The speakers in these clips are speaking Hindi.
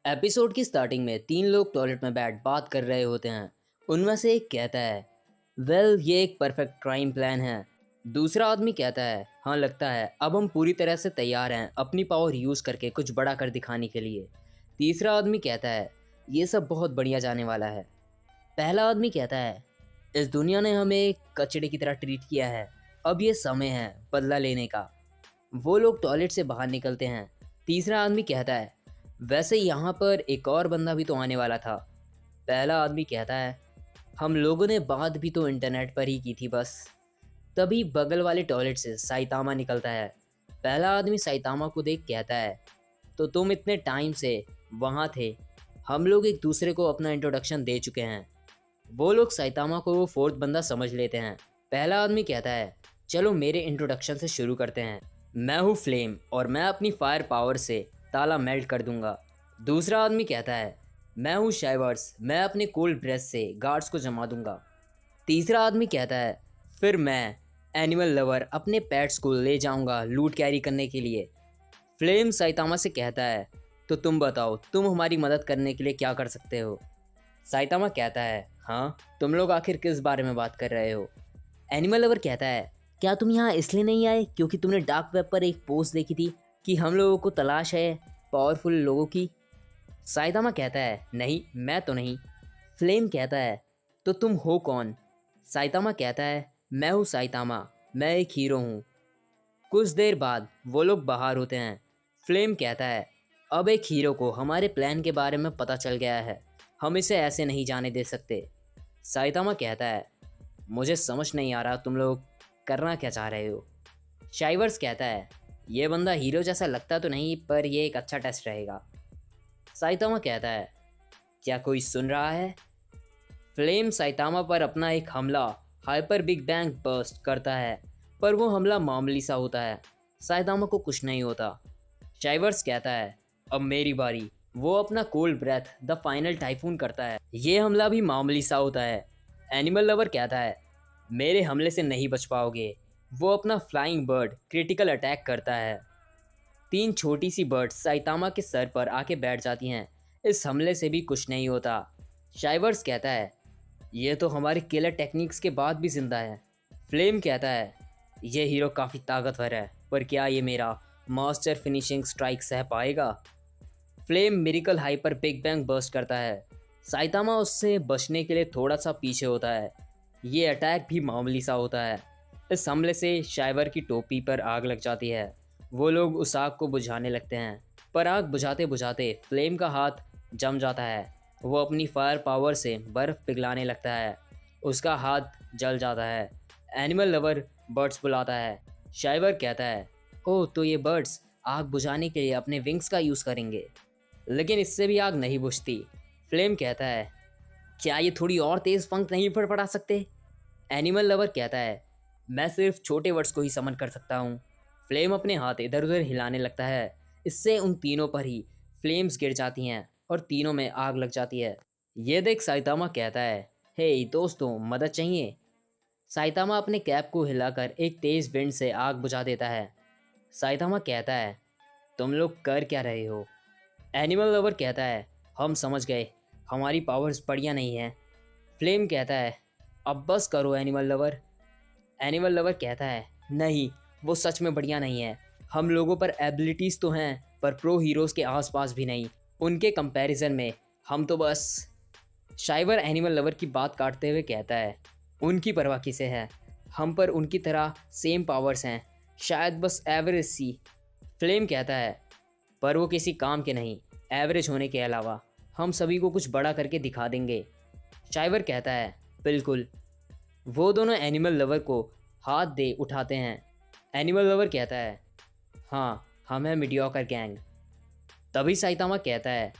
एपिसोड की स्टार्टिंग में तीन लोग टॉयलेट में बैठ बात कर रहे होते हैं। उनमें से एक कहता है, वेल ये एक परफेक्ट क्राइम प्लान है। दूसरा आदमी कहता है, हाँ लगता है, अब हम पूरी तरह से तैयार हैं अपनी पावर यूज़ करके कुछ बड़ा कर दिखाने के लिए। तीसरा आदमी कहता है, ये सब बहुत बढ़िया जाने वाला है। पहला आदमी कहता है, इस दुनिया ने हमें एक कचड़े की तरह ट्रीट किया है, अब ये समय है बदला लेने का। वो लोग टॉयलेट से बाहर निकलते हैं। तीसरा आदमी कहता है, वैसे यहाँ पर एक और बंदा भी तो आने वाला था। पहला आदमी कहता है, हम लोगों ने बात भी तो इंटरनेट पर ही की थी बस। तभी बगल वाले टॉयलेट से साइतामा निकलता है। पहला आदमी साइतामा को देख कहता है, तो तुम इतने टाइम से वहाँ थे, हम लोग एक दूसरे को अपना इंट्रोडक्शन दे चुके हैं। वो लोग साइतामा को वो फोर्थ बंदा समझ लेते हैं। पहला आदमी कहता है, चलो मेरे इंट्रोडक्शन से शुरू करते हैं। मैं हूँ फ्लेम और मैं अपनी फायर पावर से ताला मेल्ट कर दूंगा। दूसरा आदमी कहता है, मैं हूँ शाइवर्स, मैं अपने कोल्ड ब्रेथ से गार्ड्स को जमा दूंगा। तीसरा आदमी कहता है, फिर मैं एनिमल लवर अपने पेट्स को ले जाऊंगा लूट कैरी करने के लिए। फ्लेम साइतामा से कहता है, तो तुम बताओ तुम हमारी मदद करने के लिए क्या कर सकते हो। साइतामा कहता है, हाँ तुम लोग आखिर किस बारे में बात कर रहे हो। एनिमल लवर कहता है, क्या तुम यहाँ इसलिए नहीं आए क्योंकि तुमने डार्क वेब पर एक पोस्ट देखी थी कि हम लोगों को तलाश है पावरफुल लोगों की। साइतामा कहता है, नहीं मैं तो नहीं। फ्लेम कहता है, तो तुम हो कौन। साइतामा कहता है, मैं हूँ साइतामा, मैं एक हीरो हूँ। कुछ देर बाद वो लोग बाहर होते हैं। फ्लेम कहता है, अब एक हीरो को हमारे प्लान के बारे में पता चल गया है, हम इसे ऐसे नहीं जाने दे सकते। साइतामा कहता है, मुझे समझ नहीं आ रहा तुम लोग करना क्या चाह रहे हो। शाइवर्स कहता है, ये बंदा हीरो जैसा लगता तो नहीं, पर ये एक अच्छा टेस्ट रहेगा। साइतामा कहता है, क्या कोई सुन रहा है। फ्लेम साइतामा पर अपना एक हमला हाइपर बिग बैंग बर्स्ट करता है, पर वो हमला मामूली सा होता है, साइतामा को कुछ नहीं होता। शाइवर्स कहता है, अब मेरी बारी। वो अपना cold breath the final typhoon करता है, ये हमला भी मामूली सा होता है। एनिमल लवर कहता है, मेरे हमले से नहीं बच पाओगे। वो अपना फ्लाइंग बर्ड क्रिटिकल अटैक करता है। तीन छोटी सी बर्ड्स साइतामा के सर पर आके बैठ जाती हैं, इस हमले से भी कुछ नहीं होता। शाइवर्स कहता है, ये तो हमारे किलर टेक्निक्स के बाद भी जिंदा है। फ्लेम कहता है, ये हीरो काफ़ी ताकतवर है, पर क्या ये मेरा मास्टर फिनिशिंग स्ट्राइक सह पाएगा। Flame miracle hyper big bang burst करता है। साइतामा उससे बचने के लिए थोड़ा सा पीछे होता है, ये अटैक भी मामूली सा होता है। इस हमले से शाइवर की टोपी पर आग लग जाती है। वो लोग उस आग को बुझाने लगते हैं, पर आग बुझाते बुझाते फ्लेम का हाथ जम जाता है। वो अपनी फायर पावर से बर्फ़ पिघलाने लगता है, उसका हाथ जल जाता है। एनिमल लवर बर्ड्स बुलाता है। शाइवर कहता है, ओह तो ये बर्ड्स आग बुझाने के लिए अपने विंग्स का यूज़ करेंगे, लेकिन इससे भी आग नहीं बुझती। फ्लेम कहता है, क्या ये थोड़ी और तेज़ पंख नहीं फड़फड़ा सकते। एनिमल लवर कहता है, मैं सिर्फ छोटे वर्ड्स को ही समन कर सकता हूँ। फ्लेम अपने हाथ इधर उधर हिलाने लगता है, इससे उन तीनों पर ही फ्लेम्स गिर जाती हैं और तीनों में आग लग जाती है। ये देख साइतामा कहता है, हे दोस्तों मदद चाहिए। साइतामा अपने कैप को हिलाकर एक तेज़ विंड से आग बुझा देता है। साइतामा कहता है, तुम लोग कर क्या रहे हो। एनिमल लवर कहता है, हम समझ गए, हमारी पावर्स बढ़िया नहीं है। फ्लेम कहता है, अब बस करो एनिमल लवर। एनिमल लवर कहता है, नहीं वो सच में बढ़िया नहीं है, हम लोगों पर एबिलिटीज़ तो हैं पर प्रो हीरोज़ के आसपास भी नहीं, उनके कंपैरिजन में हम तो बस। शाइवर एनिमल लवर की बात काटते हुए कहता है, उनकी परवाह किसे है, हम पर उनकी तरह सेम पावर्स हैं, शायद बस एवरेज सी। फ्लेम कहता है, पर वो किसी काम के नहीं, एवरेज होने के अलावा हम सभी को कुछ बड़ा करके दिखा देंगे। शाइवर कहता है, बिल्कुल। वो दोनों एनिमल लवर को हाथ दे उठाते हैं। एनिमल लवर कहता है, हाँ हम हैं मीडियोकर गैंग। तभी साइतामा कहता है,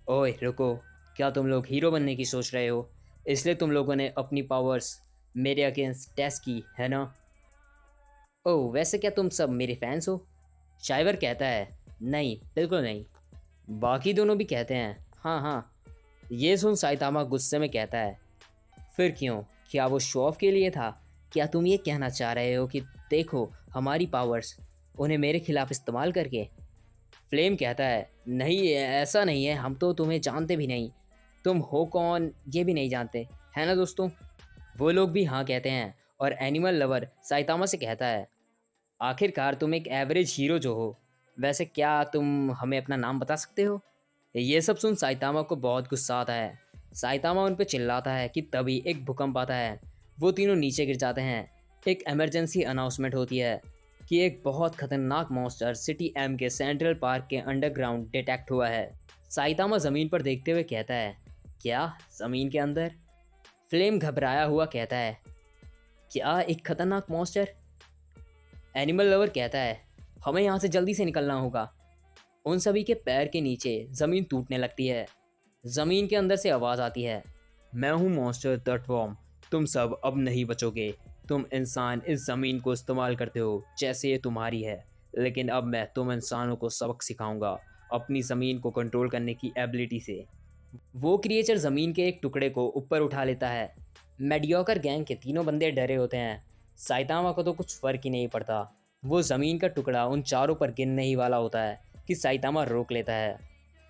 ओए रुको, क्या तुम लोग हीरो बनने की सोच रहे हो, इसलिए तुम लोगों ने अपनी पावर्स मेरे अगेंस्ट टेस्ट की है ना। ओह वैसे क्या तुम सब मेरे फैंस हो। शाइवर कहता है, नहीं बिल्कुल नहीं। बाकी दोनों भी कहते हैं, हाँ हाँ। ये सुन साइतामा गुस्से में कहता है, फिर क्यों, क्या वो शो ऑफ के लिए था। क्या तुम ये कहना चाह रहे हो कि देखो हमारी पावर्स, उन्हें मेरे खिलाफ इस्तेमाल करके। फ्लेम कहता है, नहीं ऐसा नहीं है, हम तो तुम्हें जानते भी नहीं, तुम हो कौन ये भी नहीं जानते, है ना दोस्तों। वो लोग भी हाँ कहते हैं और एनिमल लवर साइतामा से कहता है, आखिरकार तुम एक एवरेज हीरो जो हो, वैसे क्या तुम हमें अपना नाम बता सकते हो। ये सब सुन साइतामा को बहुत गुस्सा आता है। साइतामा उन पर चिल्लाता है कि तभी एक भूकंप आता है। वो तीनों नीचे गिर जाते हैं। एक इमरजेंसी अनाउंसमेंट होती है कि एक बहुत खतरनाक मॉन्स्टर सिटी एम के सेंट्रल पार्क के अंडरग्राउंड डिटेक्ट हुआ है। साइतामा ज़मीन पर देखते हुए कहता है, क्या ज़मीन के अंदर। फ्लेम घबराया हुआ कहता है, क्या एक खतरनाक मॉन्स्टर। एनिमल लवर कहता है, हमें यहाँ से जल्दी से निकलना होगा। उन सभी के पैर के नीचे ज़मीन टूटने लगती है। ज़मीन के अंदर से आवाज़ आती है, मैं हूँ मॉन्स्टर तटवर्म, तुम सब अब नहीं बचोगे। तुम इंसान इस ज़मीन को इस्तेमाल करते हो जैसे ये तुम्हारी है, लेकिन अब मैं तुम इंसानों को सबक सिखाऊंगा अपनी ज़मीन को कंट्रोल करने की एबिलिटी से। वो क्रिएचर ज़मीन के एक टुकड़े को ऊपर उठा लेता है। मेडियोकर गैंग के तीनों बंदे डरे होते हैं। साइतामा को तो कुछ फ़र्क ही नहीं पड़ता। वो ज़मीन का टुकड़ा उन चारों पर गिरने ही वाला होता है कि साइतामा रोक लेता है।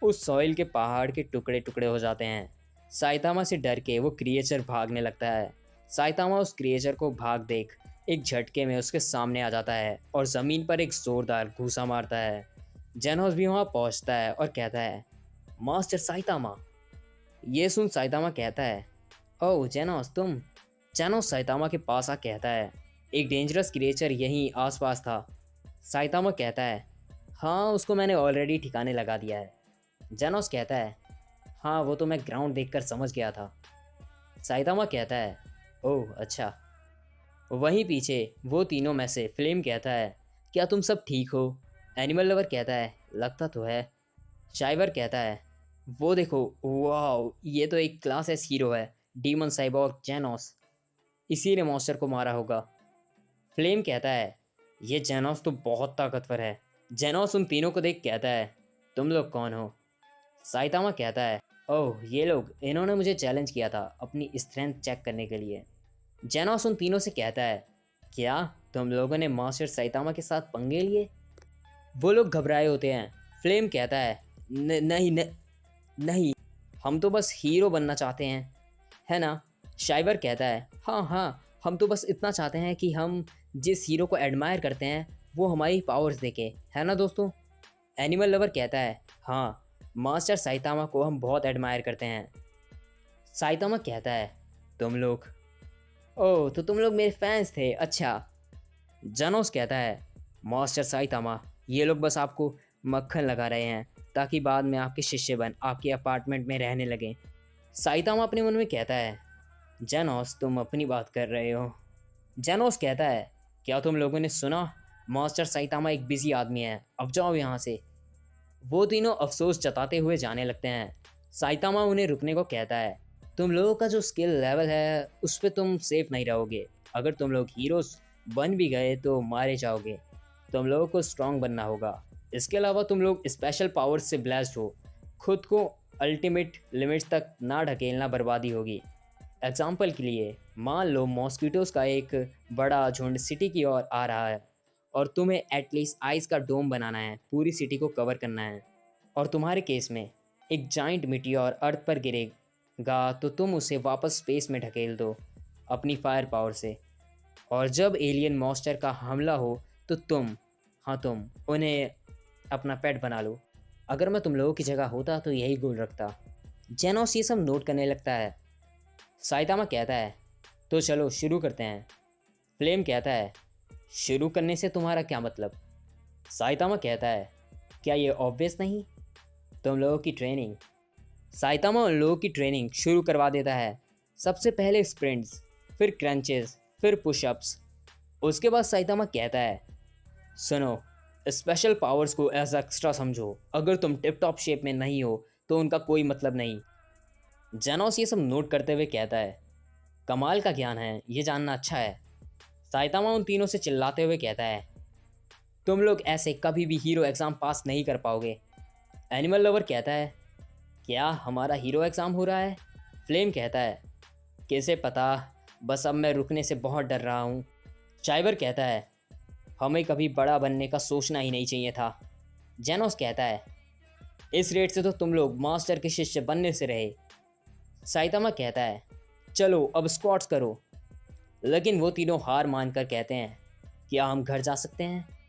उस सॉइल के पहाड़ के टुकड़े टुकड़े हो जाते हैं। साइतामा से डर के वो क्रिएचर भागने लगता है। साइतामा उस क्रिएचर को भाग देख एक झटके में उसके सामने आ जाता है और ज़मीन पर एक ज़ोरदार घूसा मारता है। जेनोस भी वहाँ पहुँचता है और कहता है, मास्टर साइतामा। ये सुन साइतामा कहता है, ओह जेनोस तुम। जेनोस साइतामा के पास आ कहता है, एक डेंजरस क्रिएचर यहीं आसपास था। साइतामा कहता है, हाँ उसको मैंने ऑलरेडी ठिकाने लगा दिया है। जेनोस कहता है, हाँ वो तो मैं ग्राउंड देखकर समझ गया था। साइतामा कहता है, ओह अच्छा। वहीं पीछे वो तीनों में से फ्लेम कहता है, क्या तुम सब ठीक हो। एनिमल लवर कहता है, लगता तो है। शाइवर कहता है, वो देखो, वाह ये तो एक क्लास एस हीरो है, डीमन साइबोर्ग जेनोस, इसी ने मॉन्स्टर को मारा होगा। फ्लेम कहता है, ये जेनोस तो बहुत ताकतवर है। जेनोस उन तीनों को देख कहता है, तुम लोग कौन हो। साइतामा कहता है, ओह ये लोग, इन्होंने मुझे चैलेंज किया था अपनी स्ट्रेंथ चेक करने के लिए। जेनोस उन तीनों से कहता है, क्या तुम लोगों ने मास्टर साइतामा के साथ पंगे लिए। वो लोग घबराए होते हैं। फ्लेम कहता है, नहीं नहीं, हम तो बस हीरो बनना चाहते हैं, है ना। शाइवर कहता है, हाँ हाँ, हम तो बस इतना चाहते हैं कि हम जिस हीरो को एडमायर करते हैं वो हमारी पावर्स देखे, है ना दोस्तों। एनिमल लवर कहता है, हाँ मास्टर साइतामा को हम बहुत एडमायर करते हैं। साइतामा कहता है, तुम लोग, ओह तो तुम लोग मेरे फैंस थे, अच्छा। जेनोस कहता है, मास्टर साइतामा, ये लोग बस आपको मक्खन लगा रहे हैं ताकि बाद में आपके शिष्य बन आपके अपार्टमेंट में रहने लगें। साइतामा अपने मन में कहता है, जेनोस तुम अपनी बात कर रहे हो। जेनोस कहता है, क्या तुम लोगों ने सुना, मास्टर साइतामा एक बिजी आदमी है, अब जाओ यहाँ से। वो तीनों अफसोस जताते हुए जाने लगते हैं। साइतामा उन्हें रुकने को कहता है, तुम लोगों का जो स्किल लेवल है उस पर तुम सेफ नहीं रहोगे। अगर तुम लोग हीरोज बन भी गए तो मारे जाओगे। तुम लोगों को स्ट्रांग बनना होगा। इसके अलावा तुम लोग स्पेशल पावर्स से ब्लेस्ड हो। खुद को अल्टीमेट लिमिट्स तक ना ढकेलना बर्बादी होगी। एग्जाम्पल के लिए मान लो मॉस्किटोज़ का एक बड़ा झुंड सिटी की ओर आ रहा है और तुम्हें एटलीस्ट आइस का डोम बनाना है, पूरी सिटी को कवर करना है। और तुम्हारे केस में एक जाइंट मिटियोर अर्थ पर गिरेगा तो तुम उसे वापस स्पेस में ढकेल दो अपनी फायर पावर से। और जब एलियन मॉन्स्टर का हमला हो तो तुम उन्हें अपना पेट बना लो। अगर मैं तुम लोगों की जगह होता तो यही गोल रखता। जेनोस ये सब नोट करने लगता है। साइतामा कहता है, तो चलो शुरू करते हैं। फ्लेम कहता है, शुरू करने से तुम्हारा क्या मतलब। साइतामा कहता है, क्या ये ऑब्वियस नहीं, तुम लोगों की ट्रेनिंग। साइतामा उन लोगों की ट्रेनिंग शुरू करवा देता है। सबसे पहले स्प्रिंट्स, फिर क्रंचेस, फिर पुशअप्स। उसके बाद साइतामा कहता है, सुनो, स्पेशल पावर्स को एज एक्स्ट्रा समझो। अगर तुम टिप टॉप शेप में नहीं हो तो उनका कोई मतलब नहीं। जेनोस ये सब नोट करते हुए कहता है, कमाल का ज्ञान है, ये जानना अच्छा है। साइतामा उन तीनों से चिल्लाते हुए कहता है, तुम लोग ऐसे कभी भी हीरो एग्ज़ाम पास नहीं कर पाओगे। एनिमल लवर कहता है, क्या हमारा हीरो एग्ज़ाम हो रहा है। फ्लेम कहता है, कैसे पता, बस अब मैं रुकने से बहुत डर रहा हूँ। शाइवर कहता है, हमें कभी बड़ा बनने का सोचना ही नहीं चाहिए था। जेनोस कहता है, इस रेट से तो तुम लोग मास्टर के शिष्य बनने से रहे। साइतामा कहता है, चलो अब स्क्वाट्स करो। लेकिन वो तीनों हार मानकर कहते हैं, क्या हम घर जा सकते हैं?